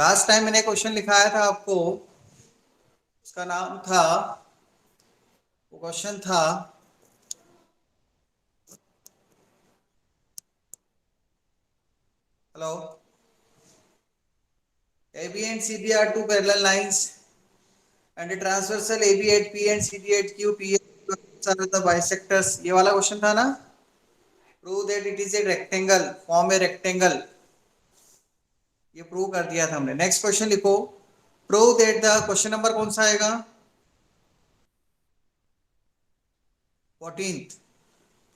Last time मैंने question लिखाया था आपको, उसका नाम था, वो क्वेश्चन था hello, AB and CD are two parallel lines and a transversal AB at P and CD at Q, P are the bisectors. ये वाला क्वेश्चन था ना? Prove that it is a rectangle, form a rectangle. ये prove कर दिया था हमने. Next question लिखो. Prove that the question number कौन सा आएगा? 14th.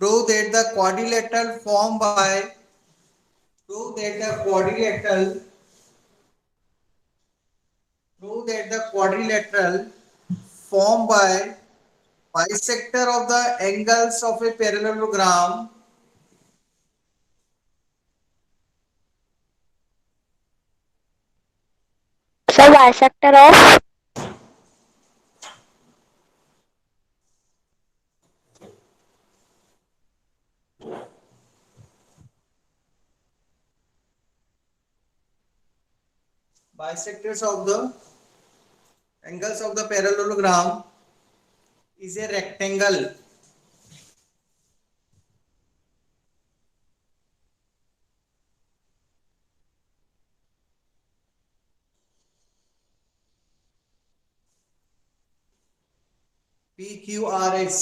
Prove that the quadrilateral formed by prove that the quadrilateral prove that the quadrilateral formed by bisector of the angles of a parallelogram So bisector of bisectors of the angles of the parallelogram is a rectangle. PQRS.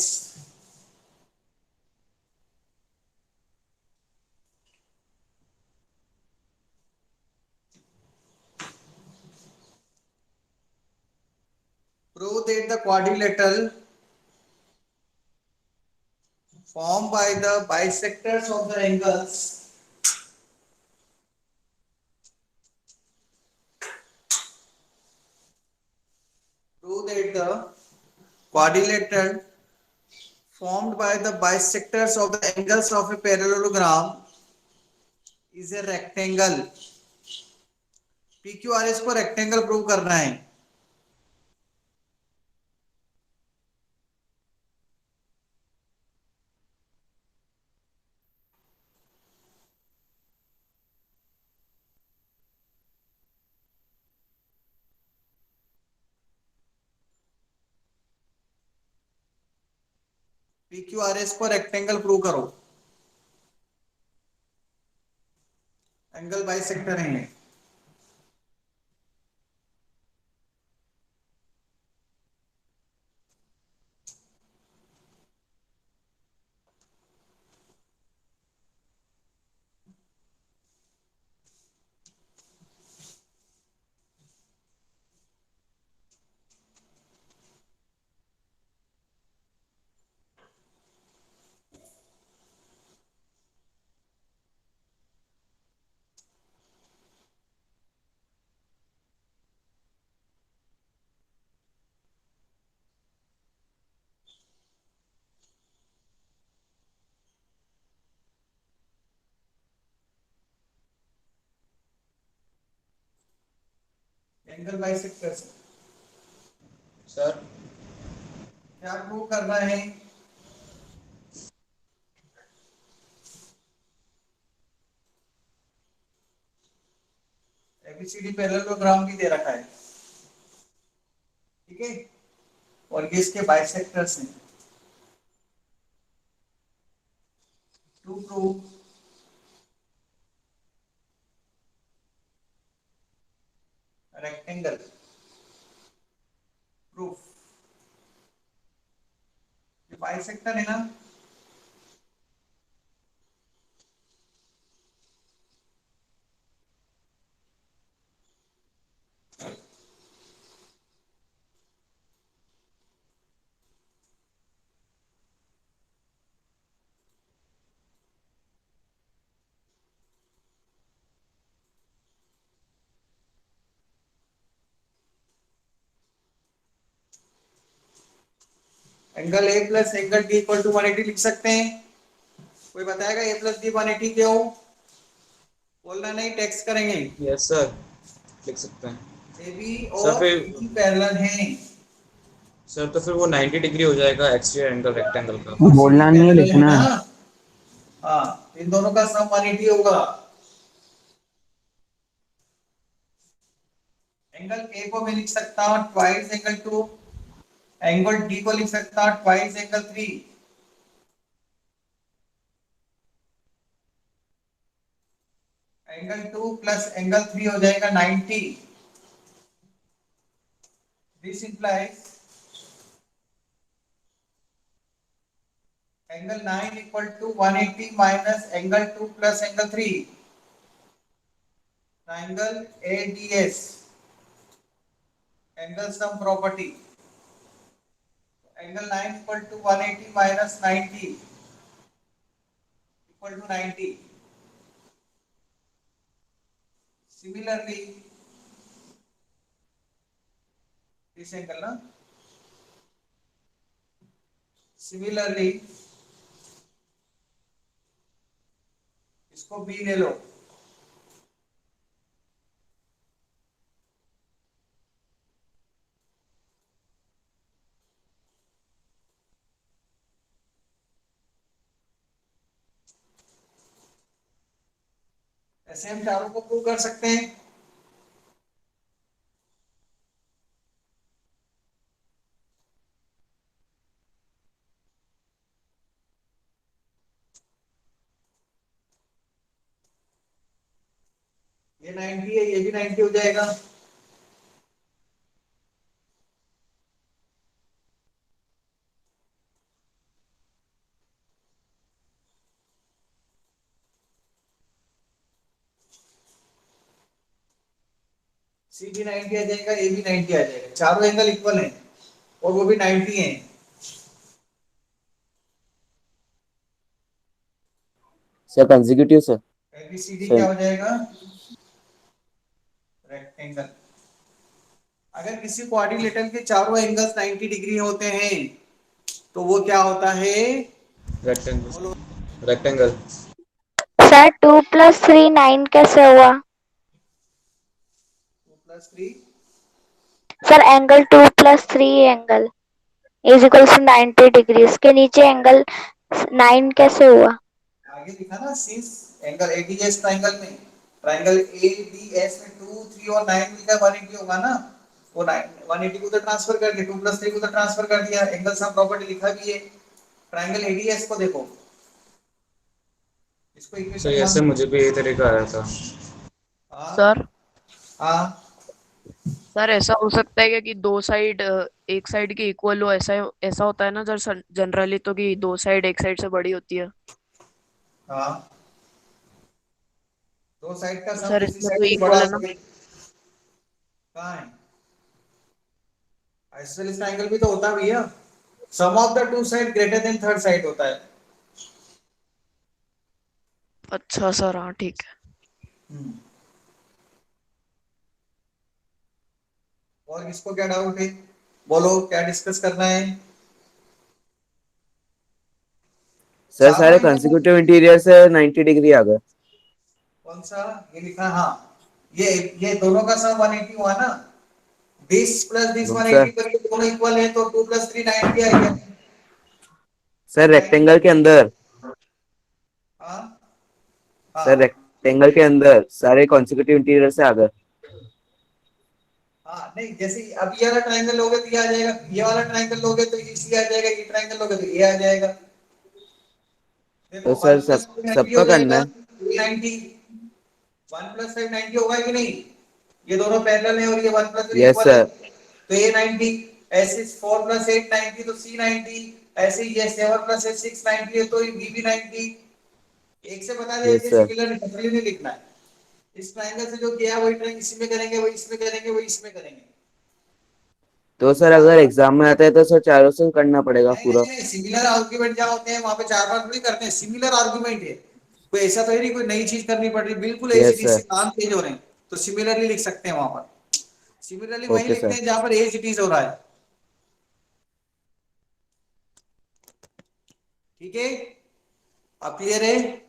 Prove that the quadrilateral formed by the bisectors of the angles prove that the quadrilateral formed by the bisectors of the angles of a parallelogram is a rectangle. PQRS को rectangle prove करना है. PQRS को rectangle prove करो. Angle bisector है. Angle bisector sir क्या prove करना है? ABCD parallelogram भी दे रखा है, ठीक है, और ये इसके बाइसेक्टर्स हैं. To prove rectangle proof. ये बाइसेक्टर है ना? Angle A plus angle D equal to 180 लिख सकते हैं. कोई बताएगा ए प्लस डी 180 क्यों? बोलना नहीं, टेक्स्ट करेंगे. यस सर लिख सकते हैं. ए बी सर और फिर डी पैरेलल हैं. सर तो फिर वो 90 डिग्री हो जाएगा एक्सटीरियर एंगल रेक्टेंगल का. बोलना नहीं है, पैरेलल है लिखना ना? है. हाँ, इन दोनों का सम 180 होगा. एंगल ए को मैं लिख सकता हूँ ट्वाइस एंगल 2, एंगल डी को लिख सकता हूँ twice angle 3, angle 2 plus angle 3 हो जाएगा 90। This implies angle 9 equal to 180 minus angle 2 plus angle 3, triangle ADS, angle sum property. Angle 9 equal to 180 minus 90 equal to 90। Similarly this angle ना, similarly इसको B ले लो, ऐसे हम चारों को प्रूव कर सकते हैं। ये 90 है, ये भी 90 हो जाएगा। सी भी 90 आ जाएगा, ए भी 90 आ जाएगा, चारों एंगल इक्वल हैं और वो भी 90 हैं। Sir consecutive sir. एबीसीडी क्या सर हो जाएगा? रेक्टेंगल। अगर किसी क्वाड्रिलेटरल के चारों एंगल्स 90 डिग्री होते हैं तो वो क्या होता है? बोलो। Rectangle rectangle. सर 2 + 3 9 कैसे हुआ? 2 + 3 sir angle 2 + 3 angle is equal to 90 degree, इसके नीचे एंगल 9 कैसे हुआ? आगे लिखा ना, सिंस एंगल एडीएस ट्रायंगल में, ट्रायंगल एडीएस में 2 3 और 9 मिलकर 180 होगा ना, वो 9 180 को तो ट्रांसफर कर दिया, 2 + 3 को तो ट्रांसफर कर दिया, एंगल सम प्रॉपर्टी लिखा भी है। ट्रायंगल एडीएस को देखो, इसको सर इक्वेशन 1। ऐसे मुझे भी यही तरीका आया था। हां सर हां सर ऐसा हो सकता है क्या कि दो साइड एक साइड की इक्वल हो, ऐसा ऐसा होता है ना सर जनरली, तो कि दो साइड एक साइड से बड़ी होती है। हां, दो साइड का तो सम सर दूसरी इसमें साइड तो से बड़ा इक्वल है ना। होगा। कहां है? आइसोसेलेस ट्रायंगल भी तो होता भी है, sum of the two side greater than third side होता है। अच्छा सर, हाँ ठीक है। हम्म। और किसको क्या डाउट है? बोलो, क्या डिस्कस करना है? सर चारों सारे एंगल कंसेक्यूटिव इंटीरियर से 90 डिग्री आ गए। कौन सा ये लिखा? हाँ, ये दोनों का सम 180 हुआ ना, 20 + 20 सर 180 करके दोनों इक्वल है, तो 2 + 3 90 आ गया। सर 90। रेक्टेंगल के अंदर, हाँ सर हाँ रेक्टेंगल के अंदर सारे कंसेक्यूटिव इंटीरियर से आ गए। हाँ, नहीं जैसे अब ये वाला ट्रायंगल लोगे तो ये आ जाएगा, ये वाला ट्रायंगल लोगे तो ये सी आ जाएगा, ये ट्रायंगल लोगे तो ये आ जाएगा। देखो तो 1 सर + 2 90 हो सबका करना जाएगा, है। 90, 1 + 5 90 होगा कि नहीं? ये दोनों पैरेलल है और ये 1 + 3 यस इक्वल है, सर। तो ये 90। ऐसे 4 + 8 90, तो सी 90। ऐसे ये 7 + 8 6 90 है, तो ये बी भी 90। एक से बता दिया, यस इसे सर। सिमिलर नहीं लिखना है। इस ट्रायंगल से जो किया वही ट्रायंगल इसमें करेंगे, वही इसमें करेंगे, वही इसमें करेंगे। तो सर अगर एग्जाम में आता है तो सर चारों से करना पड़ेगा नहीं नहीं पूरा। नहीं, सिमिलर आर्गुमेंट जहाँ होते हैं वहां पे चार बार थोड़ी करते हैं, सिमिलर आर्गुमेंट है। कोई ऐसा तो है नहीं कोई नई चीज करनी पड़ रही, बिल्कुल as yes it is sir. से काम चेंज हो रहे हैं, तो सिमिलरली लिख सकते हैं वहां पर। सिमिलरली वही ओके लिखते सर। हैं जहां पर एज इट इज हो रहा है। ठीक है, अब क्लियर है?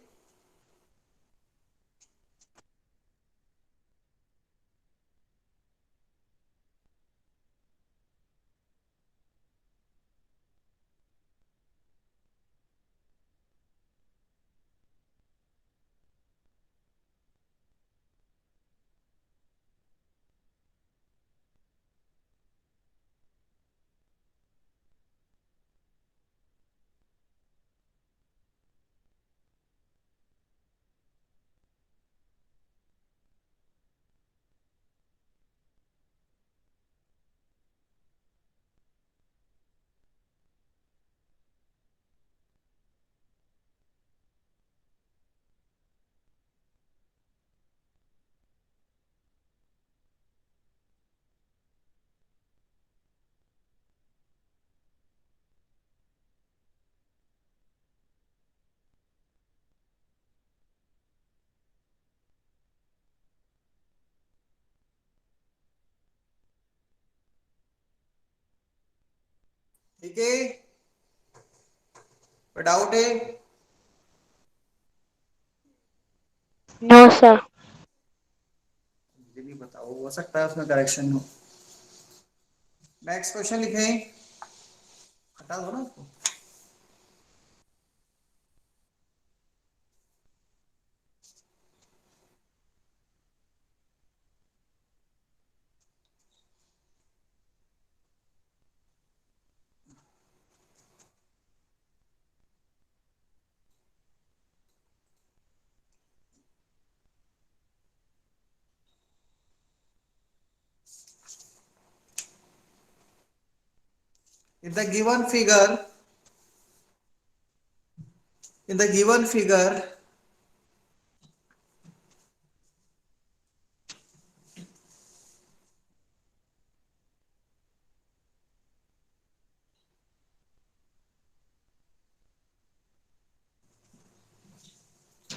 ठीक है, कोई डाउट है? No sir. मुझे भी बताओ, हो सकता है उसमें करेक्शन हो। नेक्स्ट क्वेश्चन लिखें, हटा दो ना उसको। In the given figure, in the given figure,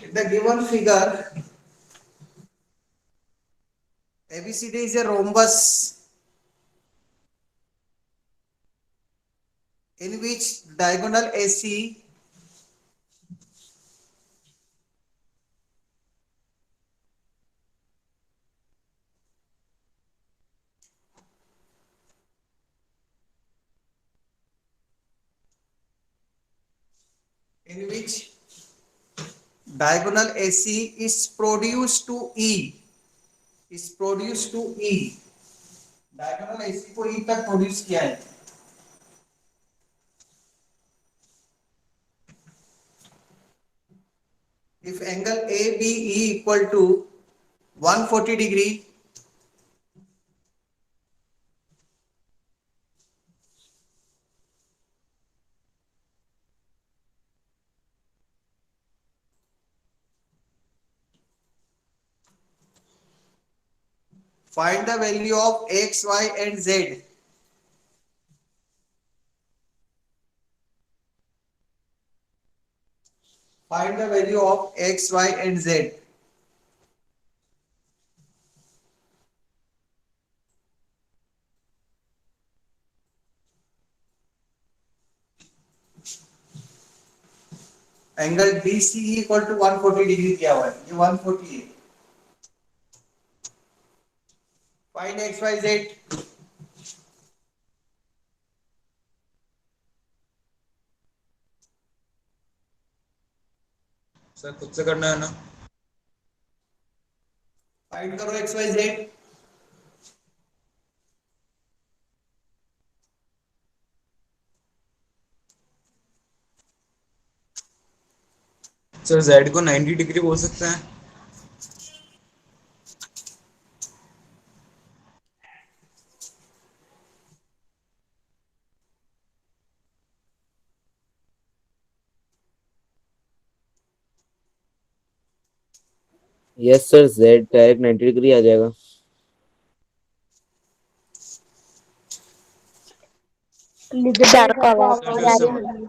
in the given figure, ABCD is a rhombus in which diagonal AC in which diagonal AC is produced to E, is produced to E, diagonal AC को E तक produce किया है। If angle ABE equal to 140 degree, find the value of X, Y and Z. Find the value of X, Y and Z. Angle BCE equal to 140 degree दिया हुआ है, ये 140 है। Find X Y Z. Sir खुद से करना है ना? फाइंड करो X Y Z. Sir Z को 90 डिग्री बोल सकते हैं। Yes sir, Z direct 90 degree आ जाएगा। सर को आवाज सर नहीं फिर जा से रही।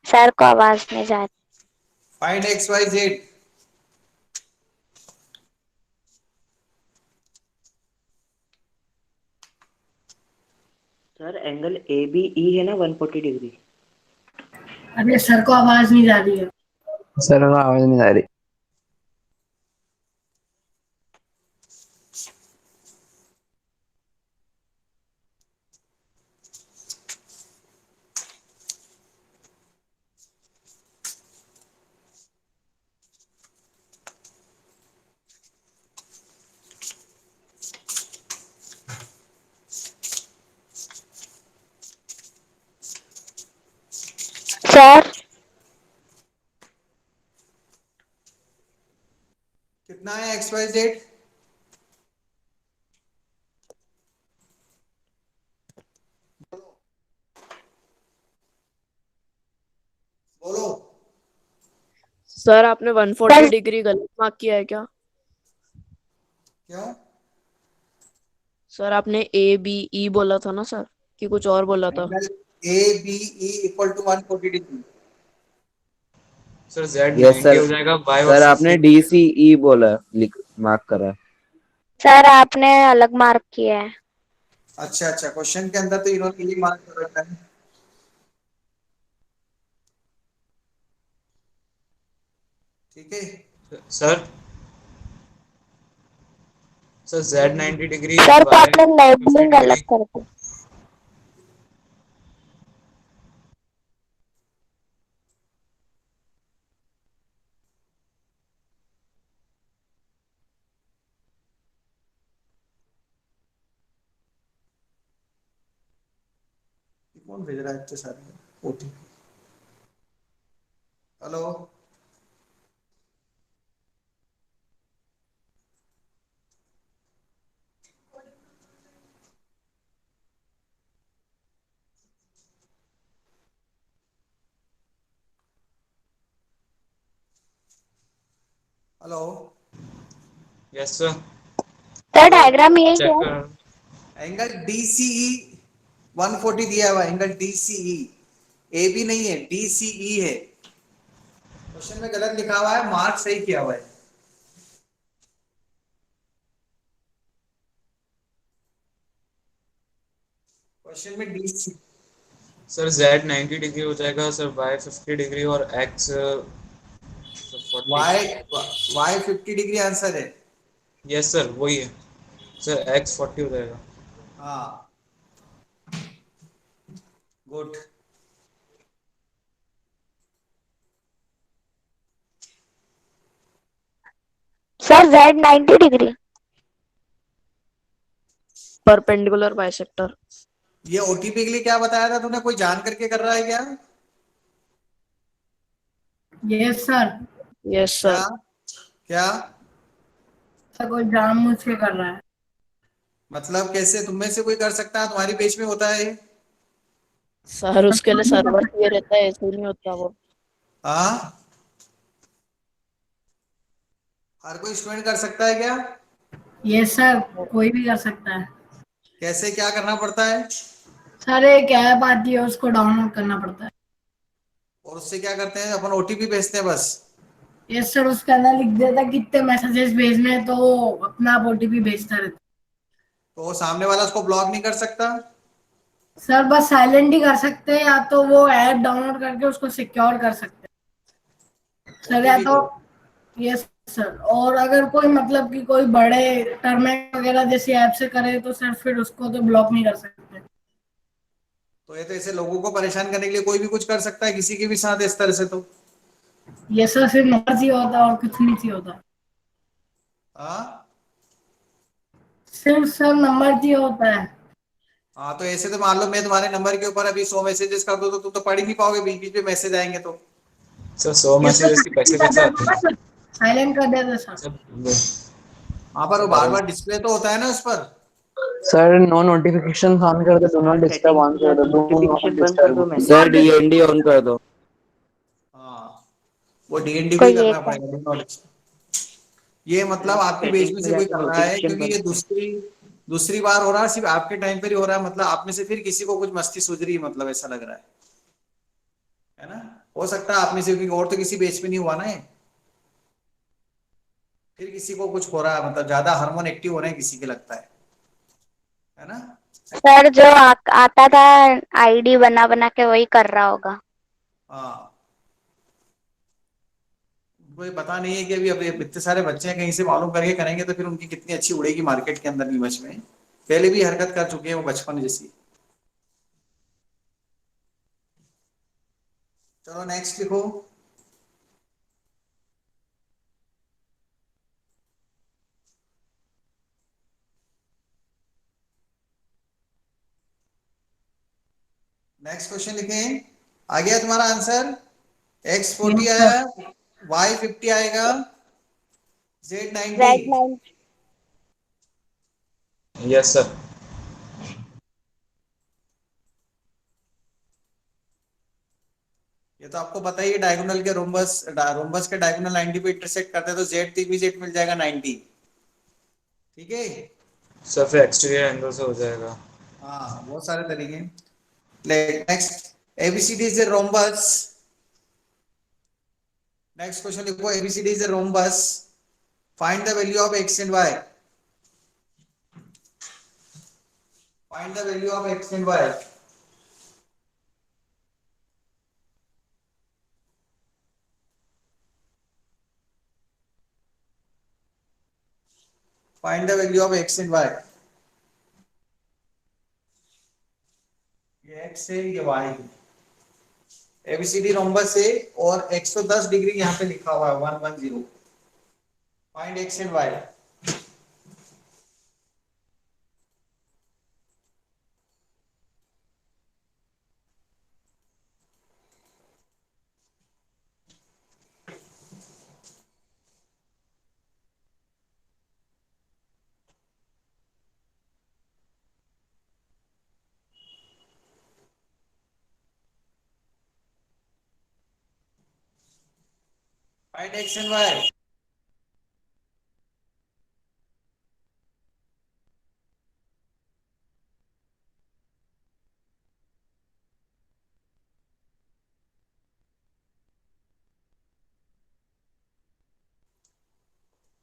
सर को आवाज नहीं जा रही। Find X Y Z. Sir angle A B E है ना 140 डिग्री। अरे सर को आवाज नहीं जा रही है। सर आवाज नहीं आ रही। सर कितना है एक्स वाई जेड? बोलो। सर आपने 140 डिग्री गलत मार्क किया है क्या? क्यों? सर आपने ए बी ई बोला था ना सर, कि कुछ और बोला था? Angle A B E equal to 140 degree. Sir Z yes 90 sir. हो जाएगा, बाय और सर आपने 60। डी सी ई बोला, लिख मार्क करा। सर आपने अलग मार्क किया है। अच्छा अच्छा, क्वेश्चन के अंदर तो इन्होंने ये मार्क कर रखा है। ठीक है। Sir sir Z 90 degree, sir तो Y आपने 50 लेबलिंग डिग्री। अलग कर दी। कौन भेज रहा है इतने सारे OTP? Hello. Hello. Yes sir. Sir diagram यही चेक क्या है? कर। एंगल DCE 140 दिया हुआ है, एंगल DCE, ए बी नहीं है, DCE है। क्वेश्चन में गलत लिखा हुआ है, मार्क सही किया हुआ है। क्वेश्चन में DC, सर Z 90 डिग्री हो जाएगा सर, Y 50 डिग्री और X 40। y 50 डिग्री आंसर है। यस सर वही है सर, X 40 हो जाएगा। हाँ, good. Sir Z 90 degree. Perpendicular bisector. ये ओटीपी के लिए क्या बताया था तूने? कोई जान करके कर रहा है क्या? Yes sir. यस क्या? सर। क्या सर कोई जानबूझ के कर रहा है। मतलब? कैसे? तुम में से कोई कर सकता है? तुम्हारी पेज में होता है ये? सर उसके लिए सर्वर चाहिए रहता है, ऐसे नहीं होता वो। हाँ, हर कोई स्टूडेंट कर सकता है क्या? यस सर, कोई भी कर सकता है। कैसे, क्या करना पड़ता है? सर एक ऐप आती है, उसको डाउनलोड करना पड़ता है। और उससे क्या करते हैं? अपन ओटीपी भेजते हैं बस? यस सर, उसके अंदर लिख देता है कितने मैसेजेस भेजने हैं, तो वो अपना आप ओटीपी भेजता रहता तो वो सामने वाला उसको ब्लॉक नहीं कर सकता? है। सर बस साइलेंट ही कर सकते हैं, या तो वो ऐप डाउनलोड करके उसको सिक्योर कर सकते हैं सर, या ओटीपी तो। को? यस सर, और अगर कोई मतलब कि कोई बड़े टर्मिनल वगैरह जैसी ऐप से करे तो सर फिर उसको तो ब्लॉक नहीं कर सकते। तो ये तो ऐसे लोगों को परेशान करने के लिए कोई भी कुछ कर सकता है, किसी के भी साथ इस तरह से तो। ये सर सिर्फ नंबर चाहिए होता है और कुछ नहीं चाहिए होता। हाँ। सिर्फ सर नंबर चाहिए होता है। हाँ, तो ऐसे तो मान लो मैं तुम्हारे नंबर के ऊपर अभी 100 मैसेजेस कर दूं तो तुम तो पढ़ ही नहीं पाओगे, बीच बीच में मैसेज आएंगे तो। सर 100 ये सर मैसेजेस के पैसे कैसे आते हैं? साइलेंट कर देते सर। सर वहां पर वो बार बार डिस्प्ले तो होता है ना उस पर। सर नो नोटिफिकेशन ऑन कर दो, डू नॉट डिस्टर्ब ऑन कर दो, do not disturb. Sir DND on कर दो। हाँ, वो डीएनडी को ही कोई एक करना है। पड़ेगा, do not disturb। ये मतलब आपकी बेच में से कोई कर रहा है, क्योंकि ये दूसरी दूसरी बार हो रहा है, सिर्फ आपके टाइम पर ही हो रहा है, मतलब आप में से फिर किसी को कुछ मस्ती सूझ रही है, मतलब ऐसा लग रहा है ना? हो सकता है आप में से, क्योंकि और तो किसी बेच में नहीं हुआ ना ये। फिर किसी को कुछ हो रहा है, मतलब ज्यादा हार्मोन एक्टिव हो रहे हैं किसी के, लगता है ना? सर जो आता था आईडी बना बना के वही कर रहा होगा। हाँ, कोई पता नहीं है कि अभी अब इतने सारे बच्चे हैं, कहीं से मालूम करके करेंगे तो फिर उनकी कितनी अच्छी उड़ेगी मार्केट के अंदर नीमच में। पहले भी हरकत कर चुके हैं वो बचपन जैसी। चलो नेक्स्ट लिखो। नेक्स्ट क्वेश्चन लिखें। आ गया तुम्हारा आंसर? X 40 यस आया, सर। Y 50 आएगा, Z 90। Z 9। Yes sir. ये तो आपको पता ही है, डायगोनल के रोम्बस, रोम्बस के डायगोनल 90 पे इंटरसेक्ट करते हैं तो Z भी Z मिल जाएगा 90। ठीक है। सर फिर एक्सटीरियर एंगल से हो जाएगा। हाँ, बहुत सारे तरीके। Next, ABCD is a rhombus. Next question लिखो, ABCD is a rhombus, find the value of X and Y। Find the value of X and Y। Find the value of x and y। ये x है, ये y है। ABCD rhombus है और 110 degree यहाँ पे लिखा हुआ है 110। Find x and y। Find x and y।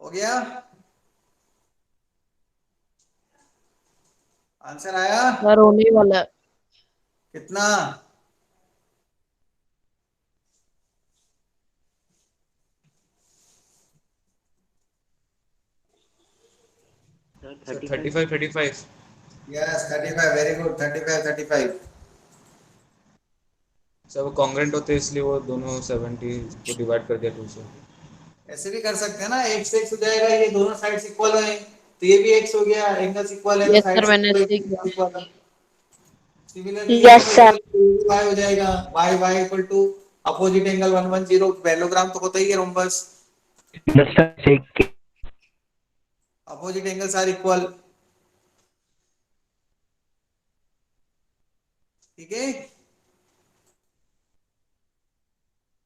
हो गया? आंसर आया? सर होने वाला है। कितना? Sir 35 yes 35, very good. 35 sir वो कॉन्ग्रेंट होते हैं इसलिए वो दोनों 70 को डिवाइड कर दिया 2 से। ऐसे भी कर सकते हैं ना, x x हो जाएगा, ये दोनों साइड्स इक्वल है तो ये भी x हो गया, एंगल्स इक्वल है तो यस सर साइड्स मैंने इक्वल ऐसे ही किया। है। सिमिलरली ये यस दोनों सर। इक्वल y हो जाएगा, y y equal to opposite angle 110। Parallelogram तो होता ही है rhombus, opposite angles are equal. ठीक है,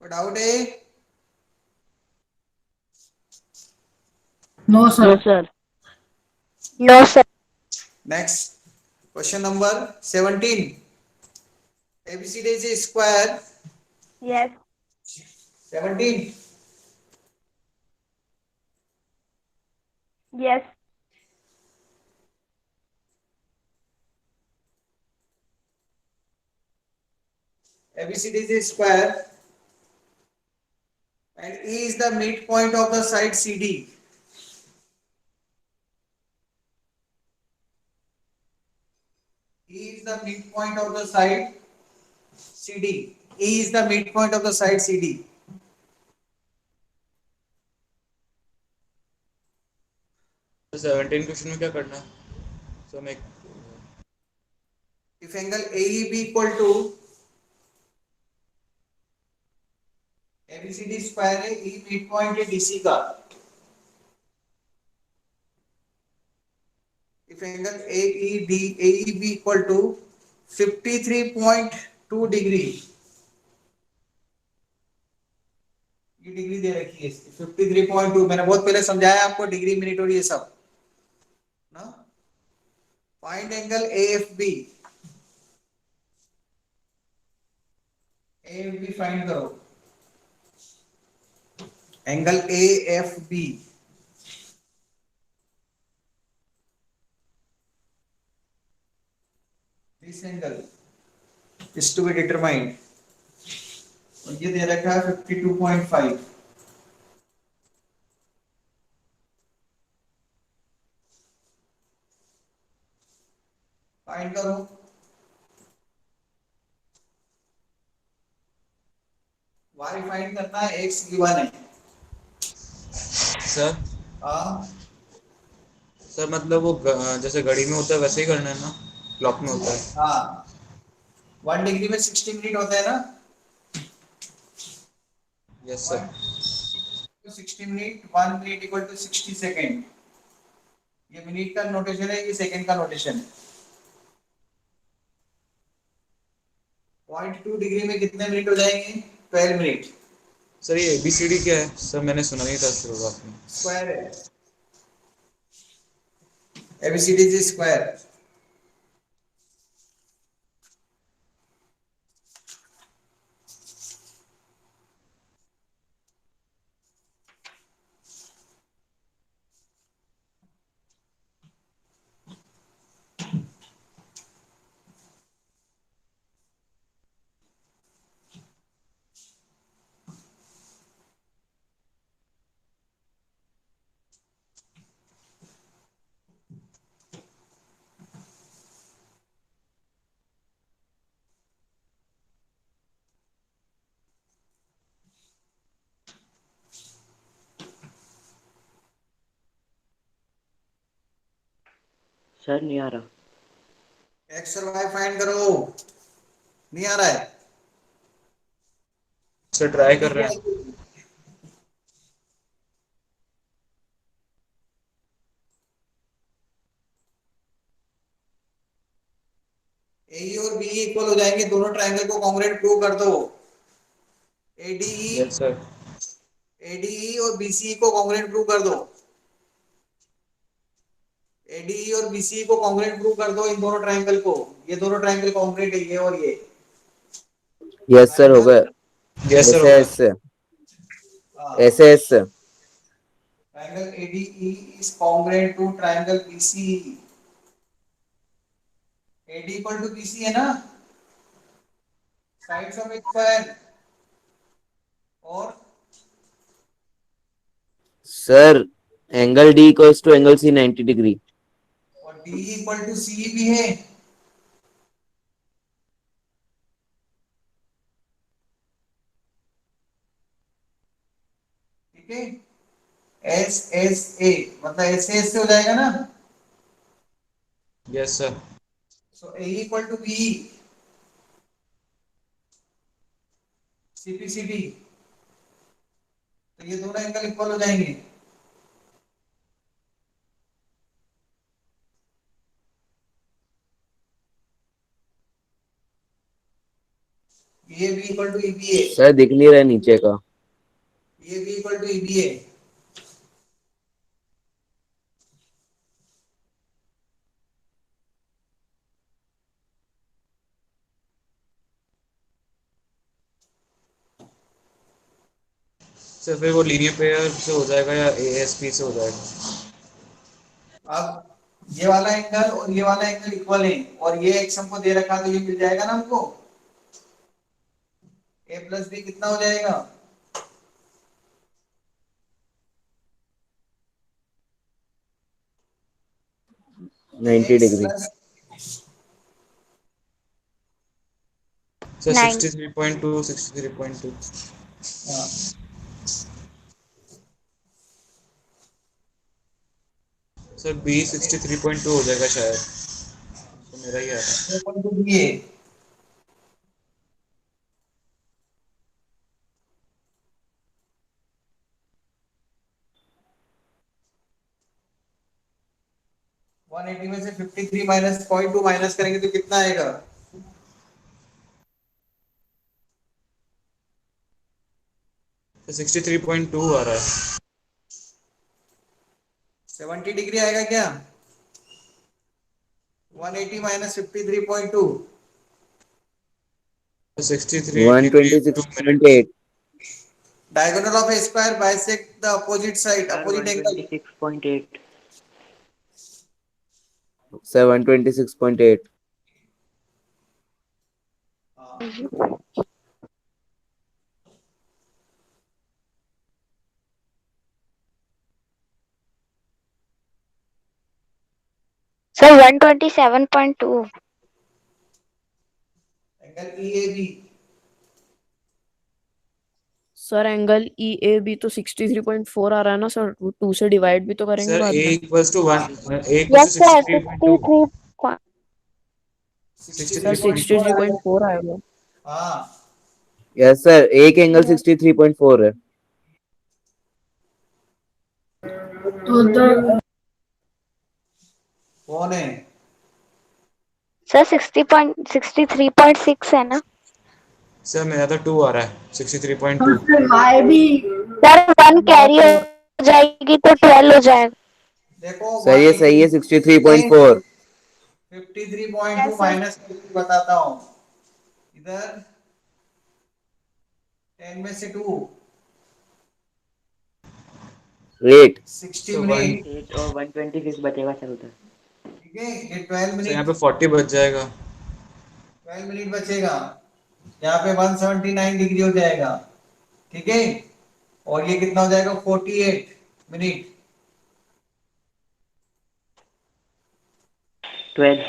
कोई डाउट है? No no sir. Sir. No sir. Next question number 17। ABCD is a square। Yes 17। Yes ABCD is a square and E is the midpoint of the side CD. E is the midpoint of the side CD. E is the midpoint of the side CD. Sir 17 question में क्या करना है? Sir मैं If angle AEB equal to ABCD square है, E midpoint है DC का। If angle AEB equal to 53.2 degree, ये degree दे रखी है 53.2। मैंने बहुत पहले समझाया आपको डिग्री मिनट और ये सब ना। फाइंड एंगल AFB। AFB फाइंड करो, angle AFB। This angle is to be determined और ये दे रखा है 52.5। फाइंड करो। y फाइंड करना है, x गिवन है। सर हाँ सर मतलब वो जैसे घड़ी में होता है वैसे ही करना है ना, क्लॉक में होता है। हाँ, 1 डिग्री में 60 मिनट होता है ना। Yes sir. 60 minute, 1 minute equal to 60 second. ये मिनट का नोटेशन है, ये सेकेंड का नोटेशन है। 0.2 डिग्री में कितने मिनट हो जाएंगे? 12 मिनट। सर ये ABCD क्या है? सर मैंने सुना नहीं था शुरुआत में। स्क्वायर है, ABCD इज स्क्वायर। सर नहीं आ रहा। एक्स और वाई फाइंड करो। नहीं आ रहा है? सर ट्राई कर रहे हैं। ए और बी इक्वल हो जाएंगे, दोनों ट्रायंगल को कॉन्ग्रुएंट प्रूव कर दो। ADE yes sir. एडीई और बीसीई को कॉन्ग्रुएंट प्रूव कर दो। एडीई और बीसीई को कॉन्ग्रुएंट प्रूव कर दो इन दोनों ट्रायंगल को। ये दोनों ट्रायंगल कॉन्ग्रुएंट है, ये और ये। यस सर, हो गया। यस सर, हो ऐसे गया। ऐसे हाँ, ऐसे ऐसे triangle ADE is congruent to triangle BCE. AD equal to BC है ना? Sides of a square और sir angle D equals to angle C 90 degree. D equal to CE भी है। ठीक है, एस एस ए मतलब ऐसे ऐसे हो जाएगा ना। Yes sir. So A equal to B CPCD, तो ये दोनों एंगल इक्वल हो जाएंगे। ये B equal to EBA, sir दिख नहीं रहा है नीचे का। ये B equal to EBA. Sir फिर वो लीनियर पेयर से हो जाएगा या एएसपी से हो जाएगा? अब ये वाला एंगल और ये वाला एंगल इक्वल है और ये एक्स हमको दे रखा, तो ये मिल जाएगा ना हमको। ए प्लस बी कितना हो जाएगा? Ninety degree. सर 9 63.2 63.2। हाँ, सर बी 63.2 हो जाएगा शायद, तो मेरा ही आ रहा है। इक्वल टू बी है। वन एटी में से 53 माइनस 0.2 माइनस करेंगे तो कितना आएगा? तो 63.2 आ रहा है। 70 डिग्री आएगा क्या? 180 minus 53.2 63 degree two minute. 126.8। Diagonal of a square bisect the opposite side, sir opposite angle. 126.8। Sir 126.8। Sir 127.2। Angle EAB sir angle E A B तो 63.4 आ रहा है ना सर, वो 2 से डिवाइड भी तो करेंगे सर बाद ए में। Equals to 1, a equals yes to sir 63.2। Sir 63.4। 63.4 आएगा। हाँ, यस सर, एक एंगल 63.4 है। तो कौन है? सर 63.6 है ना? सर मेरा तो 2 आ रहा है, 63.2। फिर वाई भी सर 1 कैरी हो जाएगी तो 12 हो जाएगा। देखो सर ये सही है 63.4। 53.2 माइनस बताता हूँ इधर 10 में से 2 8। 60 तो मिनट। 8 और 126 बचेगा सर उधर। ठीक है, ये 12 सर यहाँ मिनट, पे 40 बच जाएगा। 12 मिनट बचेगा। यहाँ पे 179 डिग्री हो जाएगा। ठीक है, और ये कितना हो जाएगा? 48 मिनट। 12।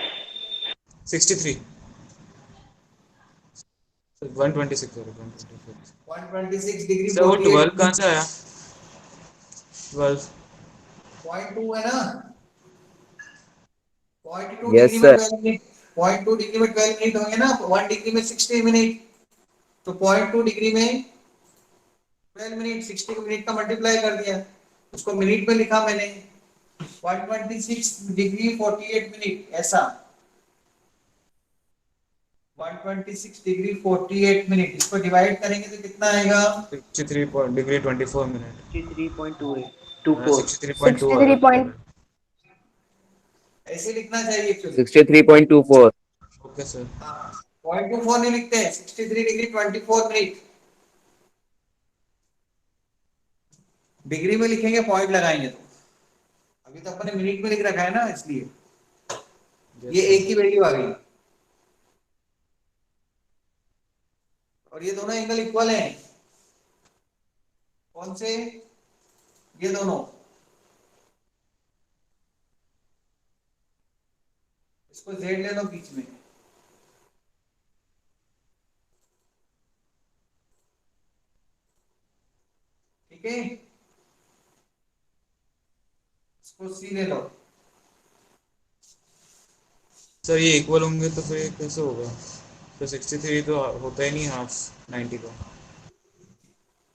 63। 126 सर 126। 126 डिग्री सर वो 12 कहाँ 48 से आया? 12 0.2 है ना। 0.2 यस डिग्री में सर 12 मिनट, 0.2 डिग्री में 12 मिनट होंगे ना, 1 डिग्री में 60 मिनट, तो 0.2 डिग्री में 12 मिनट, 60 मिनट का मल्टीप्लाई कर दिया, उसको मिनट में लिखा मैंने, 126 डिग्री 48 मिनट, ऐसा 126 डिग्री 48 मिनट, इसको डिवाइड करेंगे तो कितना आएगा? 63 डिग्री 24 मिनट 63.24 63.2 आ 63 रहा पॉइंट है। ऐसे लिखना चाहिए एक्चुअली। 63.24 okay sir. हाँ, 0.24 नहीं लिखते हैं, 63 डिग्री 24 मिनट, डिग्री में लिखेंगे पॉइंट लगाएंगे तो, अभी तो अपने मिनट में लिख रखा है ना, इसलिए ये यस एक ही वैल्यू आ गई, और ये दोनों एंगल इक्वल हैं, कौन से? ये दोनों, इसको जेड ले लो बीच में, ठीक है, इसको सी ले लो, सर ये इक्वल होंगे तो फिर कैसे होगा? तो 63 तो होता ही नहीं हाफ 90 का।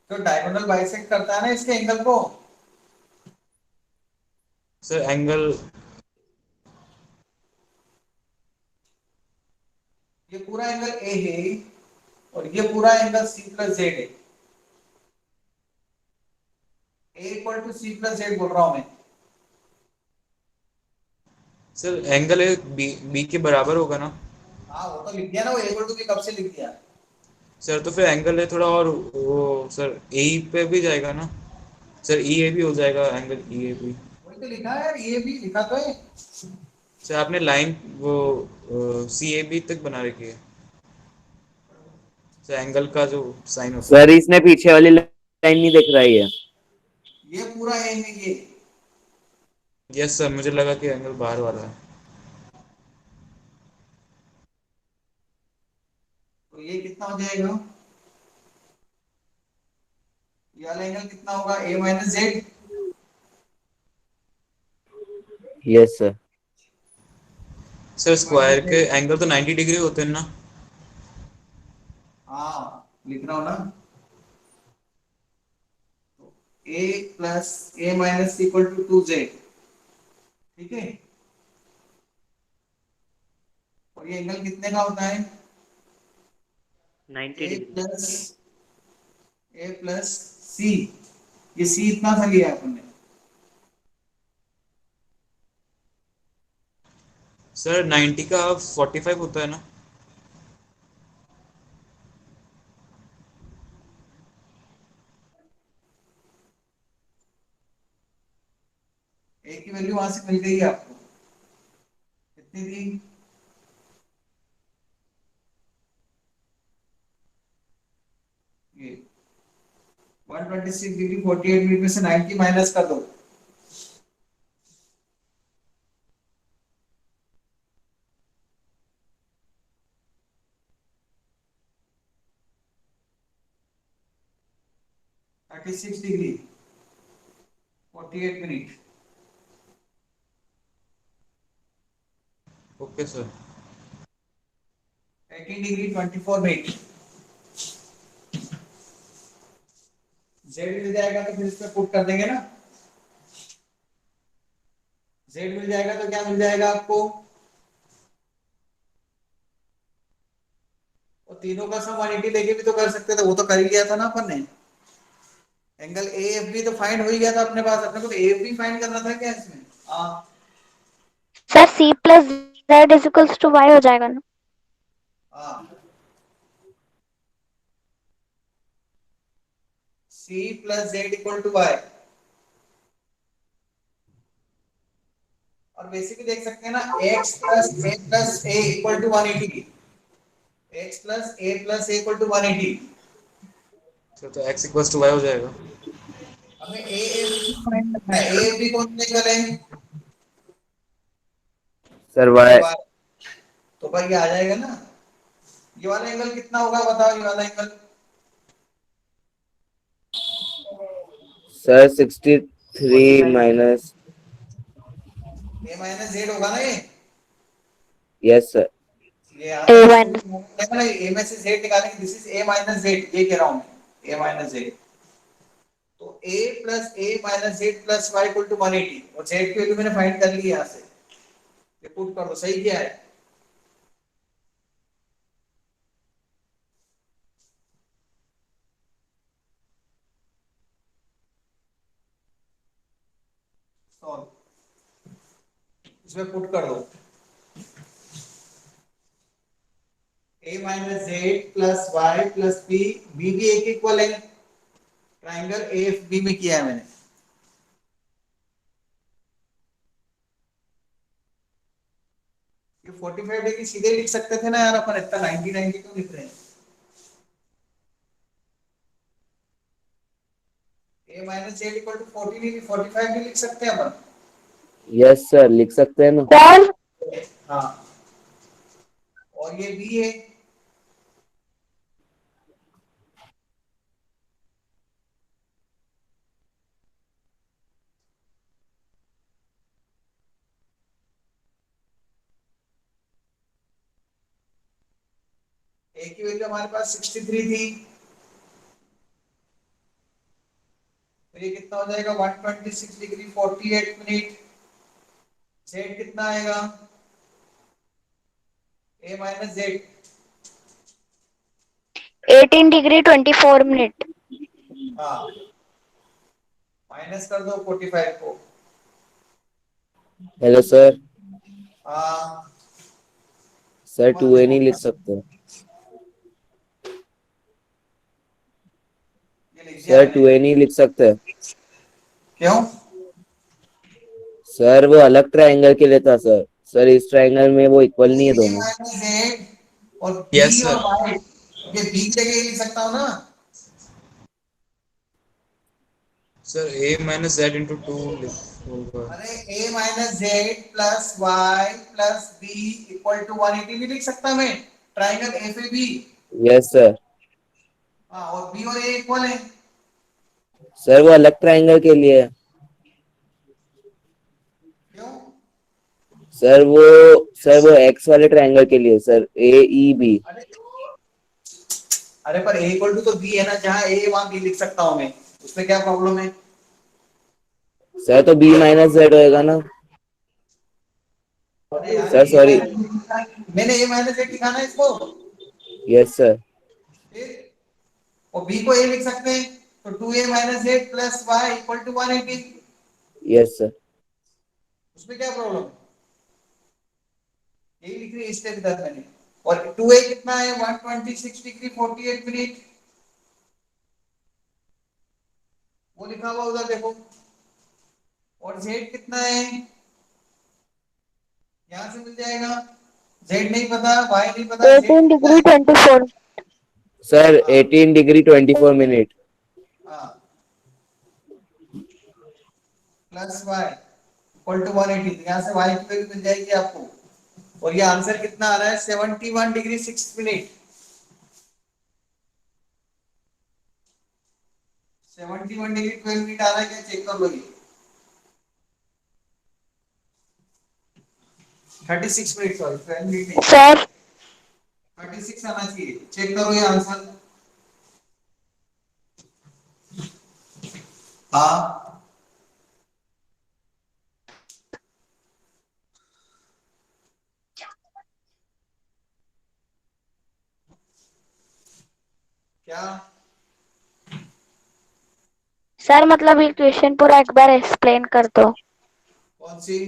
तो डायगोनल बाइसेक्ट करता है ना इसके एंगल को, सर एंगल ये पूरा एंगल ए है और ये पूरा एंगल सी प्लस जेड है, A equal to C plus Z बोल रहा हूं मैं। सर एंगल है बी के बराबर होगा ना? हाँ वो तो लिख दिया ना, वो इक्वल टू की कब से लिख दिया? सर तो फिर एंगल है थोड़ा और वो सर ए पे भी जाएगा ना? सर ई ए भी हो जाएगा एंगल ई ए भी। वही तो लिखा है यार, ये भी लिखा तो है। सर आपने लाइन वो सी ए बी तक बना रखी है सर, एंगल का जो साइन होता है। सर इसने पीछे वाली लाइन नहीं दिख रही है। ये पूरा ए है ये, यस सर, मुझे लगा कि एंगल बाहर वाला है। तो ये कितना हो जाएगा? ये वाला एंगल कितना होगा? A minus Z, yes sir sir A minus square के जेड, एंगल तो 90 डिग्री होते हैं ना? हाँ लिख रहा हूँ ना, A plus A minus equal to 2 Z, ठीक है, और ये एंगल कितने का होता है? 90 ए डिग्री प्लस ए प्लस सी, ये सी इतना सा लिया है आपने, सर 90 का 45 होता है ना? ए की वैल्यू वहां से मिल गई है आपको, कितनी थी? ये 126 डिग्री 48 मिनट में से 90 माइनस कर दो, thirty six degree 48 minute, okay sir. 18 degree 24 minute, Z मिल जाएगा तो फिर इसमें पुट कर देंगे ना, जेड मिल जाएगा तो क्या मिल जाएगा आपको? और तीनों का सम 180 लेके भी तो कर सकते थे, वो तो कर ही लिया था ना अपन ने, एंगल ए एफ बी तो फाइंड हो ही गया था अपने पास, अपने को तो ए एफ बी फाइंड करना था क्या इसमें? हाँ sir c plus z is equals to y हो जाएगा ना? हाँ, c plus z equal to y, और बेसिकली देख सकते हैं ना, x plus a equal to 180, x plus a equal to 180, sir तो x इक्वल्स टू y हो जाएगा। हमें ए एफ बी फाइंड करना है, ए एफ बी कौन सा एंगल है? सर ये वाई वाला, तो भाई ये आ जाएगा ना, ये वाला एंगल कितना होगा बताओ, ये वाला angle? Sir 63 45 minus A minus Z होगा ना ये, यस सर। ये A आंसर minus देखो ना, ए में से जेड निकालेंगे, this is A minus Z, ये कह रहा हूँ मैं, ए माइनस जेड। तो A plus A minus Z plus Y equal to 180, और जेड की वैल्यू मैंने फाइंड कर ली है यहाँ से, ये पुट कर दो, सही क्या है? सॉल्व, इसमें पुट कर दो, A minus Z plus Y plus B, B भी एक इक्वल है, ट्राइंगल ए एफ बी में किया है मैंने। ये 45 डिग्री सीधे लिख सकते थे ना यार अपन, इतना 90 90 क्यों लिख रहे हैं? ए माइनस जेड इक्वल टू 40 नहीं, 45 भी लिख सकते हैं अपन। यस सर, लिख सकते हैं ना। sir, हाँ, और ये बी है, ए की वैल्यू हमारे पास 63 थी, तो ये कितना हो जाएगा 126 डिग्री 48 मिनट। जेड कितना आएगा, ए माइनस जेड 18 degree 24 minute. हाँ, माइनस कर दो 45 को। Hello sir. हाँ, सर बस 2a देखो, नहीं लिख सकते। ये लिख दिया सर मैंने। 2a नहीं लिख सकते। क्यों? सर वो अलग ट्रायंगल के लिए था सर। सर इस ट्रायंगल में वो इक्वल नहीं है ए दोनों। माइनस जेड और यस बी और सर। वाई, ये बी की जगह ये लिख सकता हूँ ना। Sir A minus Z into 2 होगा। अरे A minus Z plus Y plus B equal to 180 भी लिख सकता मैं, triangle F A B. Yes sir. हाँ, और बी और ए इक्वल है। सर वो अलग ट्रायंगल के लिए है। क्यों? सर वो एक्स वाले ट्रायंगल के लिए सर, ए ई बी। अरे अरे पर ए इक्वल टू तो बी है ना, जहाँ ए वहां बी लिख सकता हूँ मैं, उसमें क्या प्रॉब्लम है? सर तो बी माइनस जेड होएगा ना। अरे यार सर ए सॉरी। माइनस, मैंने ए माइनस जेड लिखा ना इसको, यस सर। फिर और बी को ए लिख सकते हैं, तो 2a minus Z plus Y equal to 180, yes sir. उसमें क्या प्रॉब्लम है? यही लिख रही है स्टेप इधर मैंने। और 2a कितना है 126 डिग्री 48 मिनट, वो लिखा हुआ उधर देखो। और z कितना है, यहां से मिल जाएगा, z नहीं पता, y नहीं पता, z 18 कितना degree है? 24. सर हाँ 18 डिग्री 24 मिनट। हाँ, प्लस y इक्वल टू 180, यहाँ से y की वैल्यू मिल जाएगी आपको। और ये आंसर कितना आ रहा है 71 डिग्री 6 मिनट, 71 डिग्री 12 मिनट आ रहा है क्या, चेक कर लो। ये 36 मिनट, सॉरी 12 मिनट नहीं, Sir, 36 आना चाहिए, चेक करो ये आंसर। हाँ, क्या? सर मतलब ये क्वेश्चन पूरा एक बार एक्सप्लेन कर दो। कौन सी?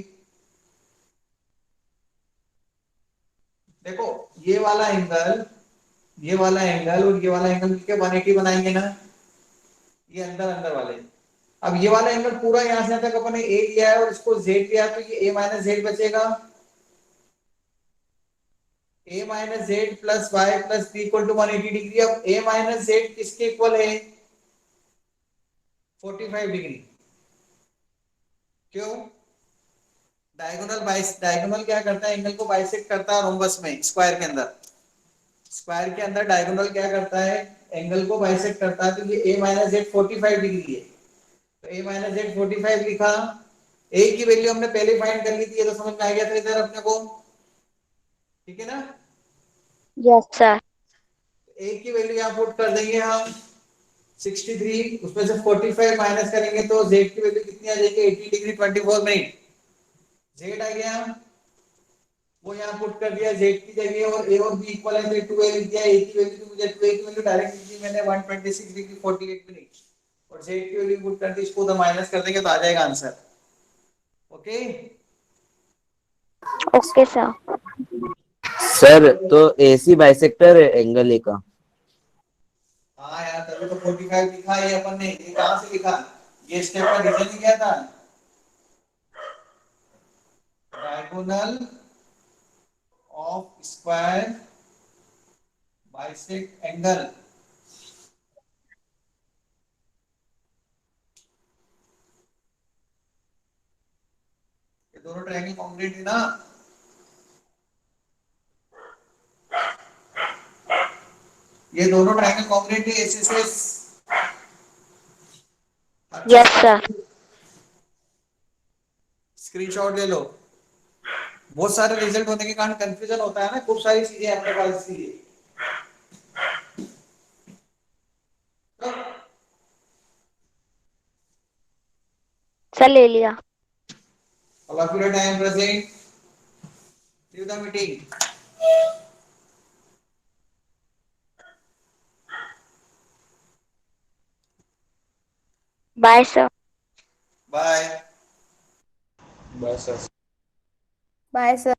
देखो, ये वाला एंगल, ये वाला एंगल और ये वाला एंगल मिलकर 180 बनाएंगे ना, ये अंदर अंदर वाले। अब ये वाला एंगल पूरा यहां से तक अपन ने ए लिया है और इसको जेड लिया, तो ये ए माइनस जेड बचेगा। A minus Z plus Y plus B equal to 180 degree. अब ए माइनस जेड किसके इक्वल है 45 डिग्री। क्यों? डायगोनल क्या करता है, एंगल को बाइसेक्ट करता है रोम्बस में, स्क्वायर के अंदर। स्क्वायर के अंदर डायगोनल क्या करता है, एंगल को बाइसेक्ट करता है। तो ये ए माइनस जेड 45 डिग्री है, तो ए माइनस जेड 45 लिखा। ए की वैल्यू हमने पहले फाइंड कर ली थी, ये तो समझ में आ गया था इधर अपने को। ठीक है ना? Yes sir. ए की वैल्यू यहाँ पुट कर देंगे हम 63, उसमें से 45 माइनस करेंगे तो जेड की वैल्यू कितनी आ जाएगी? 80 डिग्री 24 मिनट। जेड आ गया, वो यहाँ पुट कर दिया जेड की जगह, और ए और बी इक्वल है तो 2a लिख दिया। ए की वैल्यू तो मुझे 2a की वैल्यू डायरेक्ट लिख दी मैंने 126 डिग्री 48 मिनट, और जेड की वैल्यू पुट कर दी, इसको उधर माइनस कर देंगे तो आ जाएगा answer. Okay okay sir. Sir तो एसी बाइसेक्टर है एंगल ए का। हाँ यार, तभी तो 45 लिखा है अपन ने। ये कहाँ से लिखा? ये स्टेप का रीजन क्या था? Diagonal of square bisect angle. ये दोनों ट्रायंगल कॉन्ग्रुएंट है ना? ये दोनों ट्रायंगल कॉन्ग्रुएंट है एसएसएस। Yes sir. स्क्रीनशॉट ले लो। बहुत सारे रिजल्ट होने के कारण कंफ्यूजन होता है ना, खूब सारी चीजें अपने पास इसलिए। सर ले लिया। All of your time present. Leave the meeting. Bye sir. Bye. बस सर। Bye sir.